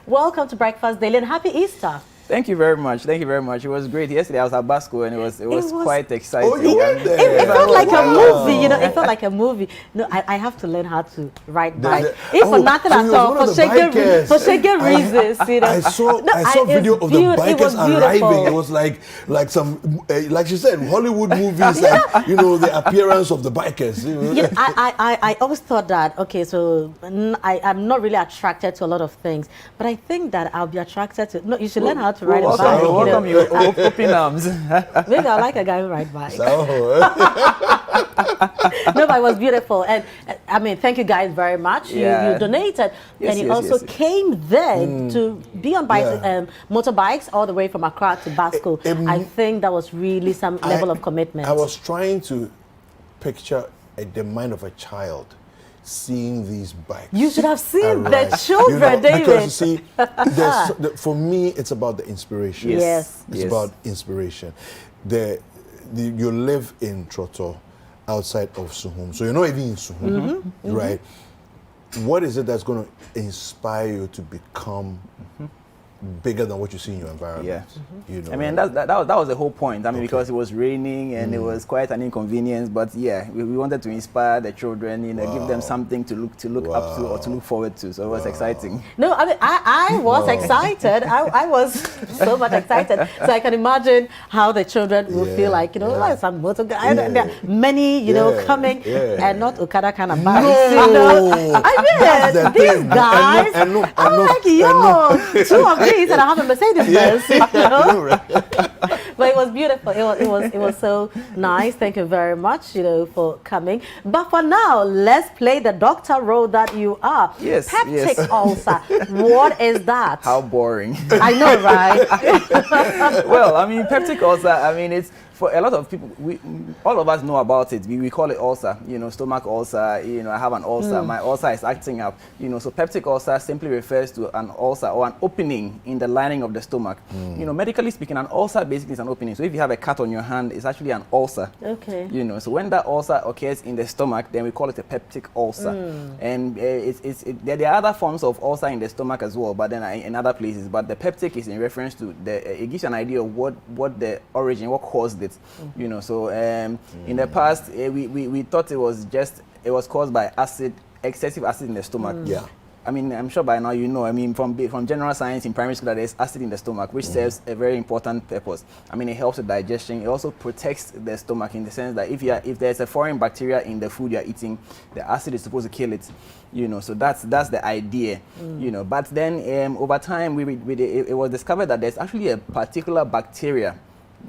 welcome to Breakfast Daily and happy Easter. Thank you very much. Thank you very much. It was great. Yesterday I was at Basco and it was quite exciting. Oh, you went there? It felt like a movie, you know. It felt like a movie. No, I have to learn how to ride bike. If for nothing at all, for shaking reasons, you know. I saw video of the bikers arriving. It was like some, like you said, Hollywood movies, like, you know, the appearance of the bikers. You know? I always thought that, okay, so I'm not really attracted to a lot of things, but I think that I'll be attracted to, no, you should learn how to ride a bike. Welcome you, open arms. Maybe I like a guy who rides bike. No, but it was beautiful. And I mean, thank you guys very much. You donated, and you also came then to be on motorbikes all the way from Accra to Basco. I think that was really some level of commitment. I was trying to picture the mind of a child seeing these bikes. You should have seen the children, David. Because you see, for me, it's about the inspiration. Yes. It's about inspiration. You live in Troto, outside of Suhum, so you're not even in Suhum, right? What is it that's going to inspire you to become bigger than what you see in your environment? Yeah. You know, I mean, that was the whole point. I mean, because it was raining and it was quite an inconvenience, but yeah, we wanted to inspire the children, you know, give them something to look up to or to look forward to. So it was exciting. No, I mean, I was excited. I was so much excited. So I can imagine how the children will feel like, you know, like some motor guy. There are many, you know, coming and not Okada kind of bikes. No. You know? I mean, these guys, I'm like, yo, two of these and I have a Mercedes-Benz, you know? But it was beautiful. It was so nice. Thank you very much, you know, for coming. But for now, let's play the doctor role that you are. Yes. Peptic ulcer. What is that? How boring. I know, right? Well, I mean, peptic ulcer, I mean, it's for a lot of people, all of us know about it. We call it ulcer, you know, stomach ulcer, you know, I have an ulcer, my ulcer is acting up, you know, so peptic ulcer simply refers to an ulcer or an opening in the lining of the stomach. You know, medically speaking, an ulcer basically is an opening. So if you have a cut on your hand, it's actually an ulcer. Okay. You know, so when that ulcer occurs in the stomach, then we call it a peptic ulcer. And there are other forms of ulcer in the stomach as well, but then in other places. But the peptic is in reference to it gives you an idea of what the origin, what caused it. You know, so in the past we thought it was caused by excessive acid in the stomach. Yeah. I mean, I'm sure by now you know, I mean, from general science in primary school that there's acid in the stomach, which serves a very important purpose. I mean, it helps with digestion. It also protects the stomach in the sense that if there's a foreign bacteria in the food you're eating, the acid is supposed to kill it. You know, so that's the idea. You know, but then over time it was discovered that there's actually a particular bacteria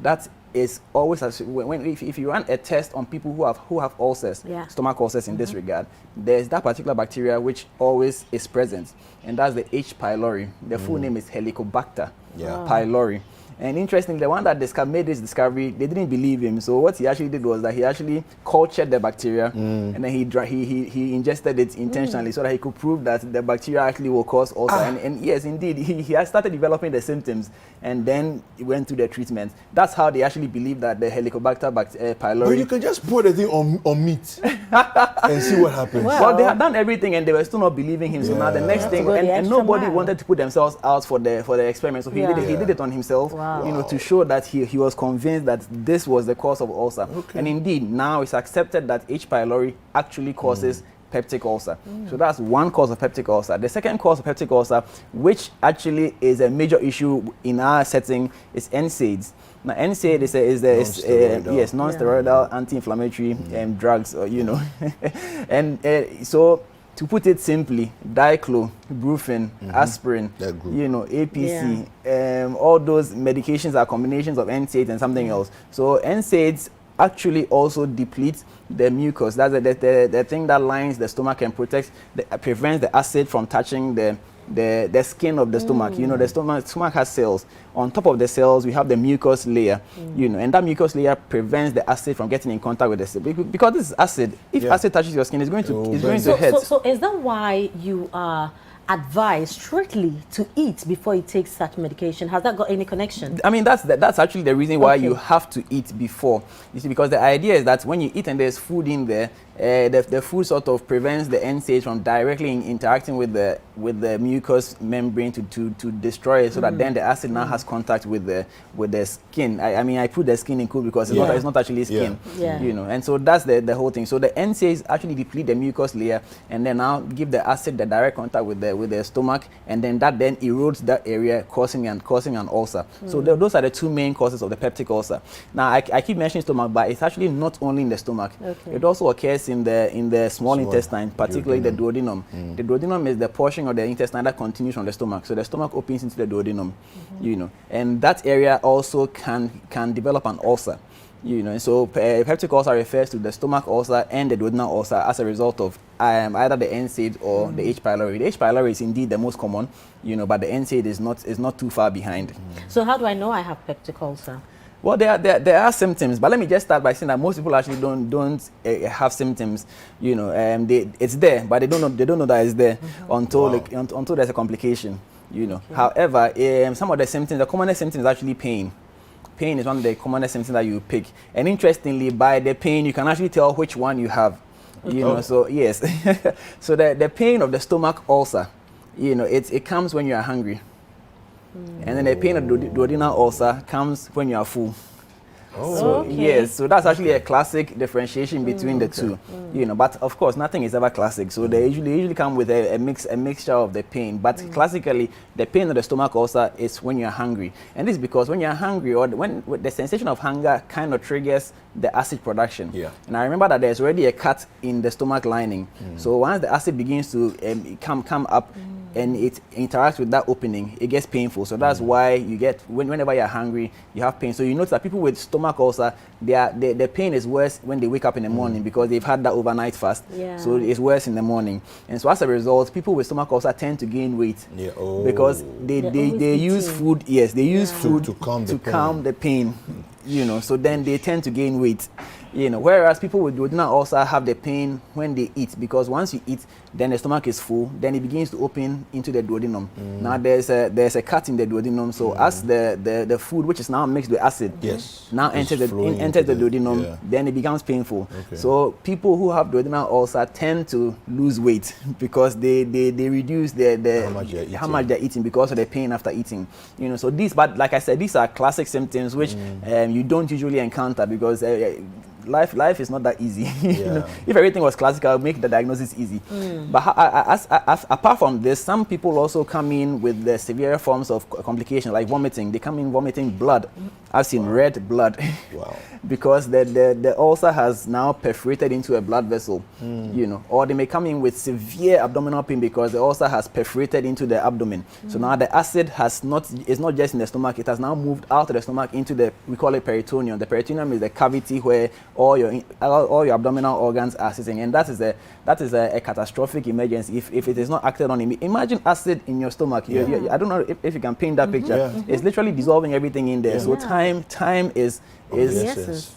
that is always, if you run a test on people who have ulcers, stomach ulcers in this regard, there's that particular bacteria which always is present, and that's the H. pylori. The full name is Helicobacter pylori. And interestingly, the one that made this discovery, they didn't believe him. So what he actually did was that he actually cultured the bacteria, and then he ingested it intentionally so that he could prove that the bacteria actually will cause ulcer. And yes, indeed, he has started developing the symptoms, and then he went through the treatment. That's how they actually believe that the Helicobacter pylori. But you can just put a thing on meat and see what happens. Well, they had done everything, and they were still not believing him. So now the next thing, and nobody wanted to put themselves out for the experiment. So he did it on himself. You know, to show that he was convinced that this was the cause of ulcer. And indeed, now it's accepted that H. pylori actually causes peptic ulcer. So that's one cause of peptic ulcer. The second cause of peptic ulcer, which actually is a major issue in our setting, is NSAIDs. Now, NSAID is non-steroidal anti-inflammatory drugs, you know. And so, to put it simply, diclo, brufen, aspirin, you know, APC, all those medications are combinations of NSAIDs and something else. So NSAIDs actually also deplete the mucus. That's the thing that lines the stomach and prevents the acid from touching the skin of the stomach. You know, the stomach has cells. On top of the cells, we have the mucus layer, you know, and that mucus layer prevents the acid from getting in contact with the cell. Because this is acid, if acid touches your skin, it's going to hurt. So is that why you are advised strictly to eat before you take such medication? Has that got any connection? I mean, that's actually the reason why you have to eat before. You see, because the idea is that when you eat and there's food in there, the food sort of prevents the NSAIDs from directly interacting with the mucous membrane to destroy it, so that then the acid now has contact with the skin. I mean, I put the skin in cool because it's not actually skin, you know. And so that's the whole thing. So the NSAIDs actually deplete the mucous layer and then now give the acid the direct contact with the stomach, and then that then erodes that area, causing an ulcer. So those are the two main causes of the peptic ulcer. Now I keep mentioning stomach, but it's actually not only in the stomach. It also occurs in the small intestine, particularly the duodenum. The duodenum is the portion of the intestine that continues from the stomach. So the stomach opens into the duodenum, you know, and that area also can develop an ulcer. You know, so peptic ulcer refers to the stomach ulcer and the duodenal ulcer as a result of either the NSAID or the H. pylori. The H. pylori is indeed the most common, you know, but the NSAID is not too far behind. So how do I know I have peptic ulcer? Well, there are symptoms, but let me just start by saying that most people actually don't have symptoms. You know, it's there, but they don't know that it's there until there's a complication. You know, however, some of the symptoms, the commonest symptom is actually pain. Pain is one of the commonest symptoms that you pick, and interestingly, by the pain you can actually tell which one you have. You know, so yes, so the pain of the stomach ulcer, you know, it comes when you are hungry. And then the pain of the duodenal ulcer comes when you are full. So yes, so that's actually a classic differentiation between the two, you know. But of course, nothing is ever classic. So they usually come with a mixture of the pain. But classically, the pain of the stomach ulcer is when you are hungry, and this is because when you are hungry, or when the sensation of hunger kind of triggers the acid production. And I remember that there's already a cut in the stomach lining. So once the acid begins to come up, and it interacts with that opening, it gets painful. So that's why you get, whenever you're hungry, you have pain. So you notice that people with stomach ulcer, the pain is worse when they wake up in the morning because they've had that overnight fast. So it's worse in the morning. And so as a result, people with stomach ulcer tend to gain weight because they use food. Yes, they use food to calm the pain. You know, so then they tend to gain weight. You know, whereas people with duodenal ulcer have the pain when they eat, because once you eat, then the stomach is full, then it begins to open into the duodenum. Now there's a cut in the duodenum, so as the food, which is now mixed with acid, now enters the duodenum, then it becomes painful. So people who have duodenal ulcer tend to lose weight because they reduce how much they're eating because of the pain after eating. You know, so but like I said, these are classic symptoms which you don't usually encounter because life is not that easy. You know, if everything was classical, make the diagnosis easy. But apart from this, some people also come in with the severe forms of complications like vomiting. They come in vomiting blood. I've seen red blood because the ulcer has now perforated into a blood vessel. You know, or they may come in with severe abdominal pain because the ulcer has perforated into the abdomen. So now the acid is not just in the stomach, it has now moved out of the stomach into we call it peritoneum. The peritoneum is the cavity where all your abdominal organs are sitting, and that is a catastrophic emergency if it is not acted on. Imagine acid in your stomach. I don't know if you can paint that picture. It's literally dissolving everything in there. So time is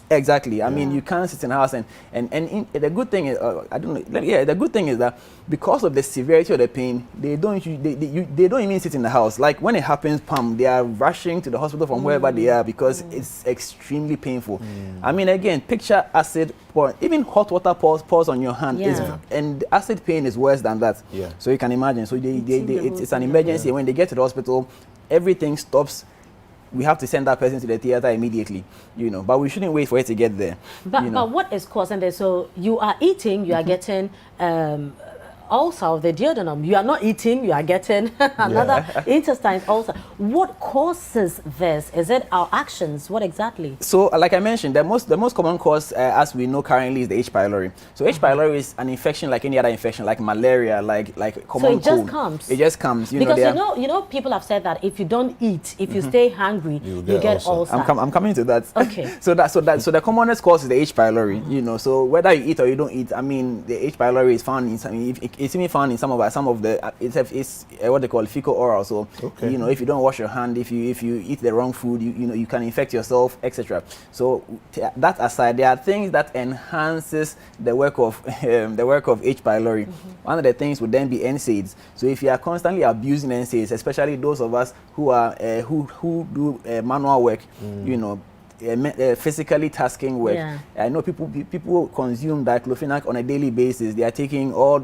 exactly. I mean, you can't sit in a house and the good thing is the good thing is that because of the severity of the pain, they don't even sit in the house. Like when it happens, they are rushing to the hospital from wherever they are because it's extremely painful. I mean, again, picture acid pour, even hot water pours on your hand, and acid pain is worse than that. So you can imagine. So it's an emergency. When they get to the hospital, everything stops. We have to send that person to the theater immediately, you know, but we shouldn't wait for it to get there. But what is causing this? So you are eating, you are getting ulcer of the duodenum. You are not eating, you are getting another intestine ulcer. What causes this? Is it our actions? What exactly? So, like I mentioned, the most common cause, as we know currently, is the H. pylori. So H. pylori is an infection like any other infection, like malaria, like common cold. So it just comes. It just comes. Because you know, people have said that if you don't eat, if you stay hungry, you get ulcer. I'm coming to that. Okay. So the commonest cause is the H. pylori. You know, so whether you eat or you don't eat, I mean, the H. pylori is found in some. It's even found in some of the it's what they call fecal oral. So you know, if you don't wash your hand, if you eat the wrong food, you know you can infect yourself, etc. So that aside, there are things that enhances the work of H. pylori. One of the things would then be NSAIDs. So if you are constantly abusing NSAIDs, especially those of us who are who do manual work, you know, physically tasking work. Yeah. I know people consume diclofenac on a daily basis. They are taking all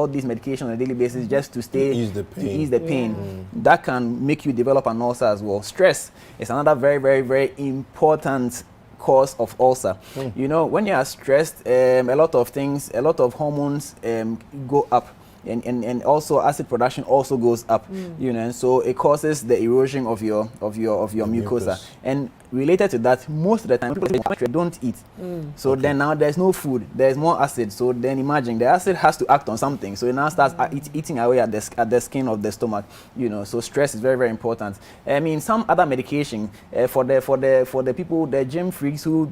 these medications on a daily basis just to ease the pain. That can make you develop an ulcer as well. Stress is another very, very, very important cause of ulcer. You know, when you are stressed, a lot of things, a lot of hormones go up. And also acid production also goes up, you know, and so it causes the erosion of your mucosa. And related to that, most of the time people don't eat. So then now there's no food, there's more acid. So then imagine the acid has to act on something. So it now starts eating away at the skin of the stomach, you know. So stress is very, very important. I mean, some other medication for the people, the gym freaks who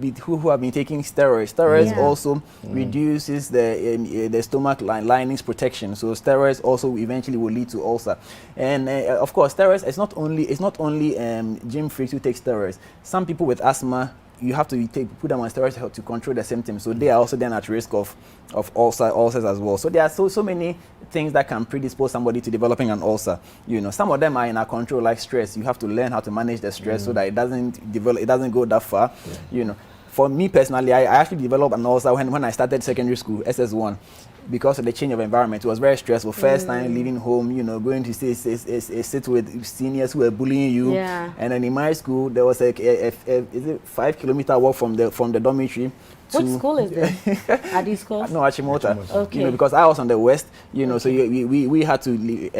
have been taking steroids. Steroids also reduces the stomach linings protection. So steroids also eventually will lead to ulcer. And of course, steroids, it's not only gym freaks who take steroids. Some people with asthma, you have to put them on steroids to control the symptoms. So they are also then at risk of ulcers as well. So there are so many things that can predispose somebody to developing an ulcer. You know, some of them are in our control, like stress. You have to learn how to manage the stress so that it doesn't go that far. You know, for me personally, I actually developed an ulcer when I started secondary school, SS1. Because of the change of environment. It was very stressful. First time leaving home, you know, going to sit with seniors who were bullying you. Yeah. And then in my school, there was a 5-kilometer walk from the dormitory. Which school is this? Are these schools? No, Achimota. Okay. You know, because I was on the west, you know, so we had to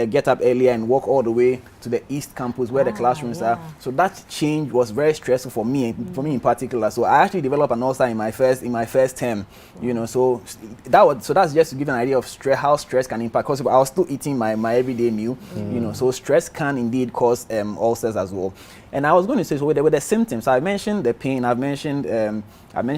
get up earlier and walk all the way to the east campus where the classrooms are. So that change was very stressful for me in particular. So I actually developed an ulcer in my first term, you know. So that's just to give an idea of stress, how stress can impact. Because I was still eating my everyday meal, you know. So stress can indeed cause ulcers as well. And I was going to say, so with the symptoms, I mentioned the pain, I mentioned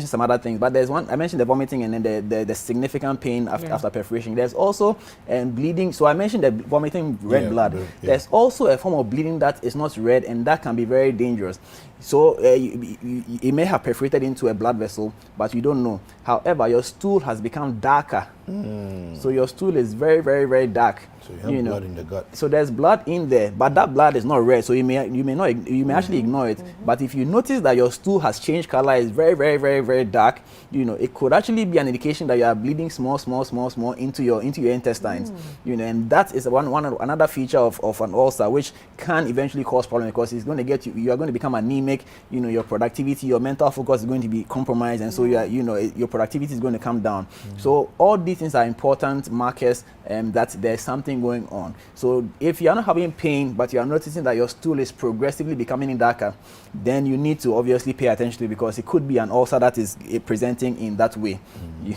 some other things, but there's one, I mentioned the vomiting and then the significant pain after perforation. There's also bleeding. So I mentioned the vomiting red blood. There's also a form of bleeding that is not red, and that can be very dangerous. So it may have perforated into a blood vessel, but you don't know. However, your stool has become darker. So your stool is very, very, very dark. So you have blood in the gut. So there's blood in there, but that blood is not red. So you may actually ignore it. But if you notice that your stool has changed color, is very, very, very, very dark, you know, it could actually be an indication that you are bleeding small into your intestines. You know, and that is another feature of an ulcer, which can eventually cause problems because it's going to get you are going to become anemic. You know, your productivity, your mental focus is going to be compromised, and so your productivity is going to come down. So all these things are important markers that there's something going on. So if you're not having pain, but you are noticing that your stool is progressively becoming darker, then you need to obviously pay attention to it because it could be an ulcer that is presenting in that way.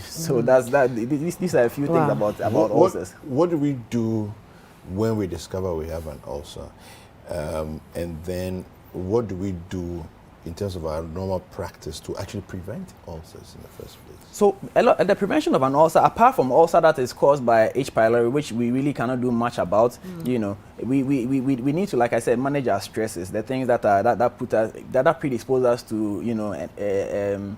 So that's that. These are a few things about ulcers. What do we do when we discover we have an ulcer? And then what do we do in terms of our normal practice to actually prevent ulcers in the first place? So the prevention of an ulcer, apart from ulcer that is caused by H. pylori, which we really cannot do much about, you know, we need to, like I said, manage our stresses, the things that predispose us to, you know,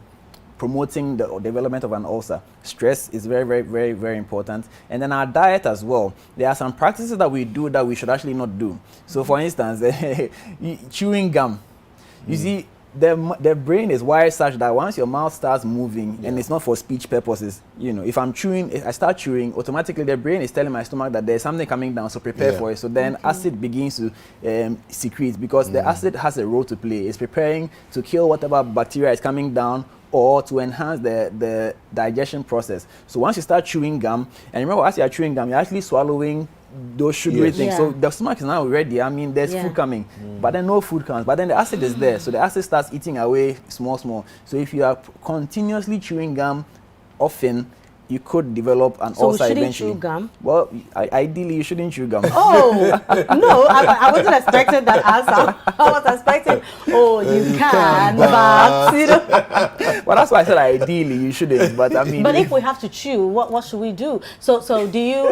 promoting the development of an ulcer. Stress is very, very, very, very important. And then our diet as well. There are some practices that we do that we should actually not do. So for instance, chewing gum. You see, the brain is wired such that once your mouth starts moving, and it's not for speech purposes, you know, if I start chewing, automatically the brain is telling my stomach that there's something coming down, so prepare for it. So then acid begins to secrete because the acid has a role to play. It's preparing to kill whatever bacteria is coming down or to enhance the digestion process. So once you start chewing gum, and remember, as you're chewing gum, you're actually swallowing those sugary things. So the stomach is now ready. I mean, there's food coming, but then no food comes. But then the acid is there. So the acid starts eating away small. So if you are continuously chewing gum often, you could develop an ulcer eventually. So we shouldn't chew gum? Well, ideally, you shouldn't chew gum. Oh, no, I wasn't expecting that answer. I was expecting, you can, but, you know. Well, that's why I said ideally you shouldn't, but I mean. But if we have to chew, what should we do? So do you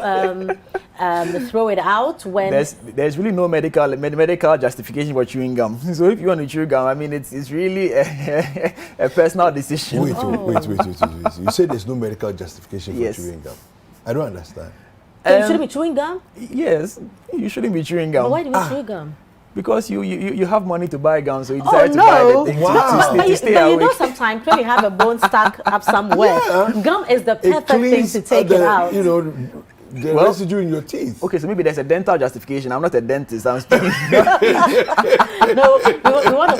throw it out when? There's really no medical justification for chewing gum. So if you want to chew gum, I mean, it's really a personal decision. Wait. You said there's no medical justification for chewing gum. I don't understand. So you shouldn't be chewing gum? Yes, you shouldn't be chewing gum. But why do we chew gum? Because you have money to buy gum, so you decided to buy the thing to stay awake. You know, sometimes when you have a bone stuck up somewhere, gum is the perfect thing to take it out. You know, the residue in your teeth. Okay, so maybe there's a dental justification. I'm not a dentist. I'm speaking. No, we want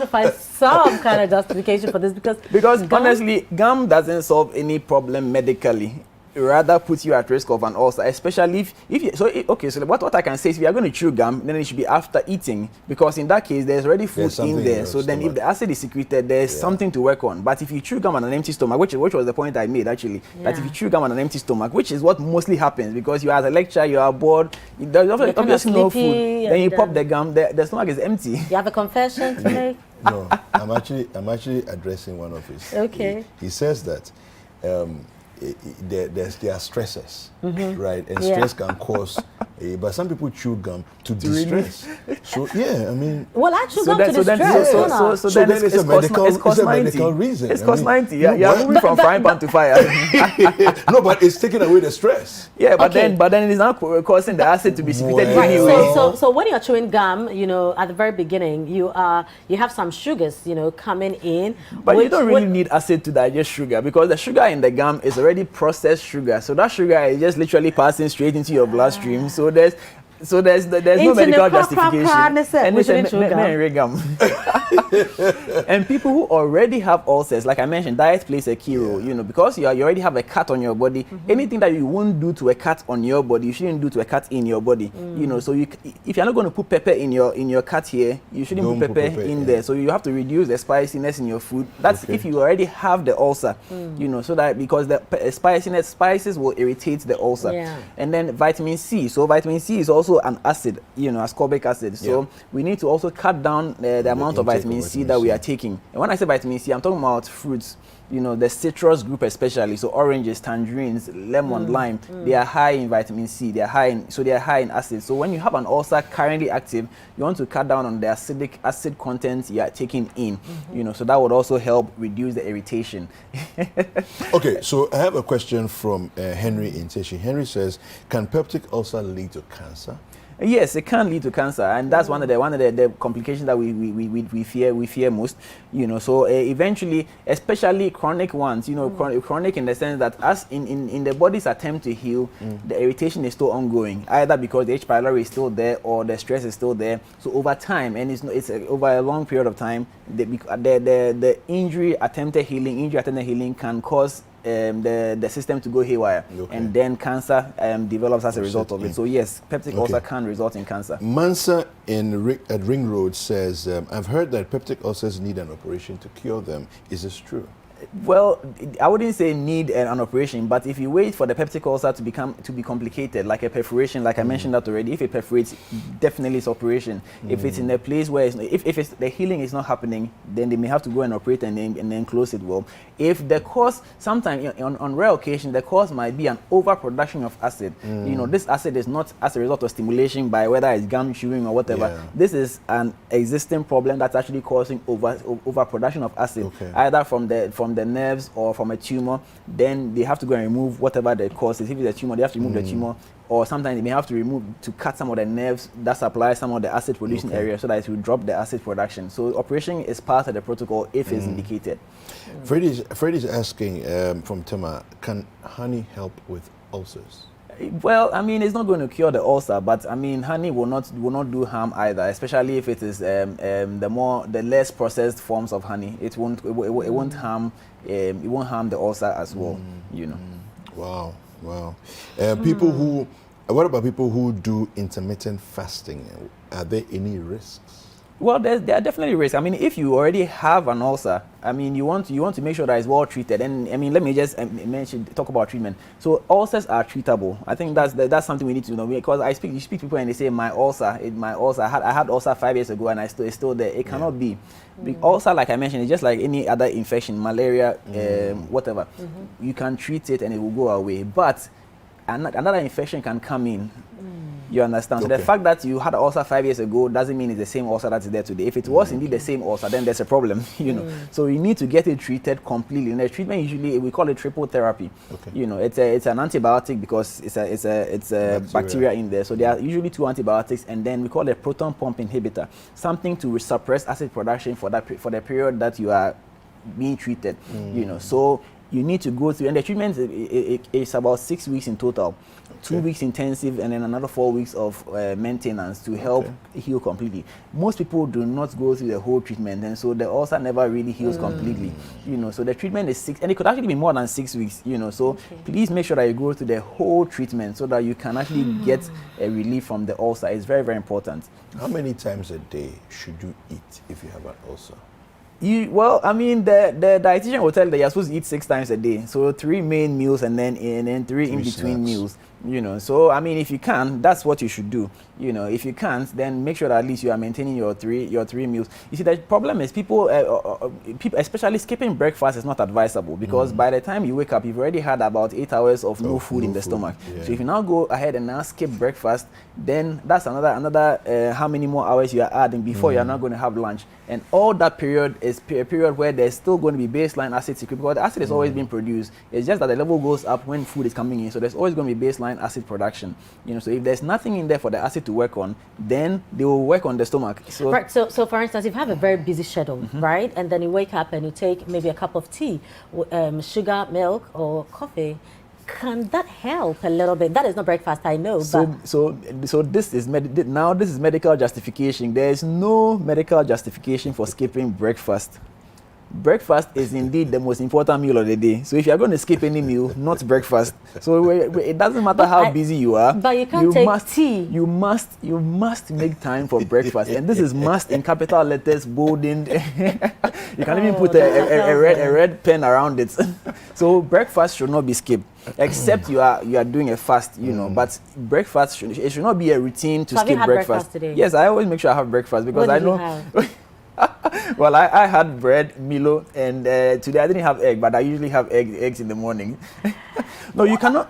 to find some kind of justification for this because honestly, gum doesn't solve any problem medically. It rather puts you at risk of an ulcer, especially if you, so what I can say is if you are going to chew gum, then it should be after eating, because in that case there's already food in there. So then if the acid is secreted, there's something to work on. But if you chew gum on an empty stomach, which was the point I made actually, that if you chew gum on an empty stomach, which is what mostly happens, because you are at a lecture, you are bored, there's obviously no food, then you pop the gum, the stomach is empty. You have a confession to make? No, I'm actually addressing one of his. Okay. He says that there are stresses, right? And stress can cause, but some people chew gum to distress. So yeah, I mean. Well, actually, gum to distress. So then it's a medical reason. It's cost 90. Yeah, you're moving from frying pan to fire. No, but it's taking away the stress. Yeah, but then it's not causing the acid to be secreted anyway. So when you're chewing gum, you know, at the very beginning, you have some sugars, you know, coming in. But you don't really need acid to digest sugar, because the sugar in the gum is already processed sugar. So that sugar is just literally passing straight into your bloodstream. So there's no medical justification. And it's gum. And people who already have ulcers, like I mentioned, diet plays a key role. You know, because you already have a cut on your body. Anything that you won't do to a cut on your body, you shouldn't do to a cut in your body. You know, so if you're not going to put pepper in your cut here, you shouldn't put pepper in there. So you have to reduce the spiciness in your food. That's if you already have the ulcer. You know, so that because the spices will irritate the ulcer. And then vitamin C. So vitamin C is also an acid, you know, ascorbic acid. So we need to also cut down the amount of vitamin C that we are taking. And when I say vitamin C, I'm talking about fruits, you know, the citrus group especially. So oranges, tangerines, lemon, lime, they are high in vitamin C. They are high in acid. So when you have an ulcer currently active, you want to cut down on the acid content you are taking in. You know, so that would also help reduce the irritation. Okay, so I have a question from Henry in Teshi. Henry says, can peptic ulcer lead to cancer? Yes, it can lead to cancer, and that's one of the complications that we fear most. You know, so eventually, especially chronic ones. You know, chronic in the sense that as in the body's attempt to heal, the irritation is still ongoing, either because the H. pylori is still there or the stress is still there. So over time, and it's over a long period of time, the injury attempted healing can cause the system to go haywire, and then cancer develops as a result of it. So yes, peptic ulcer can result in cancer. Mansa at Ring Road says, I've heard that peptic ulcers need an operation to cure them. Is this true? Well, I wouldn't say need an operation, but if you wait for the peptic ulcer to be complicated, like a perforation, like I mentioned that already, if it perforates, definitely it's operation. If it's in a place where the healing is not happening, then they may have to go and operate and then close it well. If the cause, sometimes on rare occasion, the cause might be an overproduction of acid. You know, this acid is not as a result of stimulation by whether it's gum chewing or whatever. This is an existing problem that's actually causing overproduction of acid, either from the nerves or from a tumor. Then they have to go and remove whatever the cause is. If it's a tumor, they have to remove the tumor, or sometimes they may have to cut some of the nerves that supply some of the acid producing area, so that it will drop the acid production. So operation is part of the protocol if it's indicated. Freddie's asking from Tema, can honey help with ulcers? Well, I mean, it's not going to cure the ulcer, but I mean, honey will not do harm either, especially if it is the less processed forms of honey. It won't harm the ulcer as well. You know. Wow. What about people who do intermittent fasting? Are there any risks? Well, there are definitely risks. I mean, if you already have an ulcer, I mean, you want to make sure that it's well treated. And I mean, let me just talk about treatment. So ulcers are treatable. I think that's something we need to know, because you speak to people and they say my ulcer. I had ulcer 5 years ago and it's still there. It cannot be. The ulcer, like I mentioned, is just like any other infection, malaria, whatever. You can treat it and it will go away. But another infection can come in. You understand? So the fact that you had an ulcer 5 years ago doesn't mean it's the same ulcer that is there today. If it was indeed the same ulcer, then there's a problem, you know. So you need to get it treated completely. And the treatment usually, we call it triple therapy. You know, it's an antibiotic because it's a bacteria in there. So there are usually 2 antibiotics, and then we call it a proton pump inhibitor, something to suppress acid production for the period that you are being treated. You know, so you need to go through, and the treatment is about 6 weeks in total. 2 weeks intensive and then another 4 weeks of maintenance to help heal completely. Most people do not go through the whole treatment, and so the ulcer never really heals completely. You know, so the treatment is 6, and it could actually be more than 6 weeks. You know, so please make sure that you go through the whole treatment so that you can actually get a relief from the ulcer. It's very, very important. How many times a day should you eat if you have an ulcer? Well, I mean, the dietitian will tell you that you're supposed to eat 6 times a day. So 3 main meals and then 3 in between meals. You know, so I mean, if you can, that's what you should do. You know, if you can't, then make sure that at least you are maintaining your three meals. You see, the problem is people, especially skipping breakfast, is not advisable because by the time you wake up, you've already had about 8 hours of no food in the stomach. So if you now go ahead and now skip breakfast, then that's another how many more hours you are adding before you are not going to have lunch. And all that period is a period where there's still going to be baseline acid secretion because the acid is always being produced. It's just that the level goes up when food is coming in. So there's always going to be baseline acid production. You know, so if there's nothing in there for the acid to work on, then they will work on the stomach. So right. So for instance, if you have a very busy schedule, right, and then you wake up and you take maybe a cup of tea, sugar, milk, or coffee, can that help a little bit? That is not breakfast, I know. So this is now this is medical justification. There is no medical justification for skipping breakfast. Breakfast is indeed the most important meal of the day. So if you are going to skip any meal, not breakfast. So it doesn't matter how busy you are. But you can't take tea. You must make time for breakfast, and this is must in capital letters, bolded. You can even put a red pen around it. So breakfast should not be skipped, except you are doing a fast, you know. But breakfast it should not be a routine to skip breakfast. Today? Yes, I always make sure I have breakfast because what I know. Well, I had bread, Milo, and today I didn't have egg, but I usually have eggs in the morning. No, you cannot.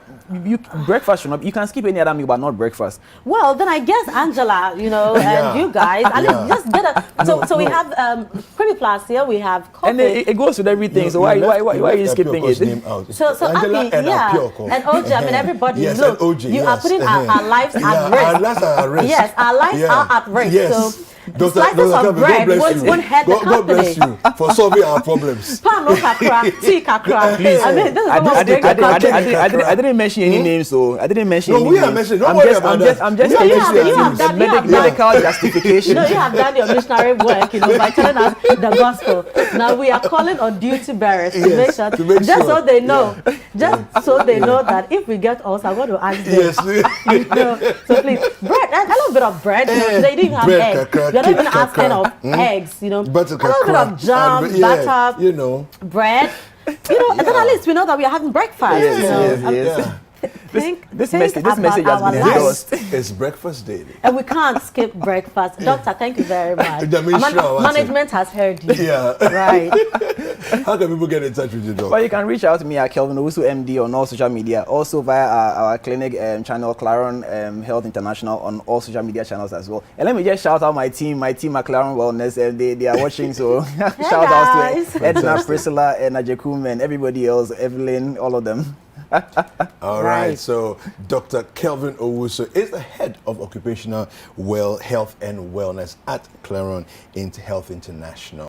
Breakfast should not. You can skip any other meal, but not breakfast. Well, then I guess Angela, you know, and you guys, at least just get a. So we have creamy plus here. We have coffee, and it goes with everything. So why are you skipping it? So Angela Aki, and and OJ. I mean, everybody. Yes, look, and OJ, you are putting our lives at risk. Our lives are at risk. Yes, our lives are at risk. Yes. So slices of bread won't hurt the company. God bless you for solving our problems. Pano kakra, tea kakra. Please, I mean, this is I didn't mention any names, so I didn't mention. No, we are mentioning. Don't worry about that. I'm just saying medical justification. No, you have done your missionary work, you know, by telling us the gospel. Now we are calling on duty bearers to make sure, just so they know, just so they know that if we get ulcer, I'm going to ask them. Yes. You know, so please, bread, a little bit of bread. You know, they didn't have eggs. You're not even asking of eggs, you know, a little bit of jam, butter, you know, bread, you know, and then at least we know that we are having breakfast. Yes. This message has been endorsed. It's breakfast daily. And we can't skip breakfast. Doctor, thank you very much. Management has heard you. Yeah. Right. How can people get in touch with you, Doc? Well, you can reach out to me at Kelvin Owusu MD on all social media. Also via our clinic channel, Claron Health International, on all social media channels as well. And let me just shout out my team at Claron Wellness. They are watching, so shout out to Edna, Priscilla, and Ajekum, and everybody else, Evelyn, all of them. All right, so Dr. Kelvin Owusu is the head of occupational health and wellness at Claron Health International.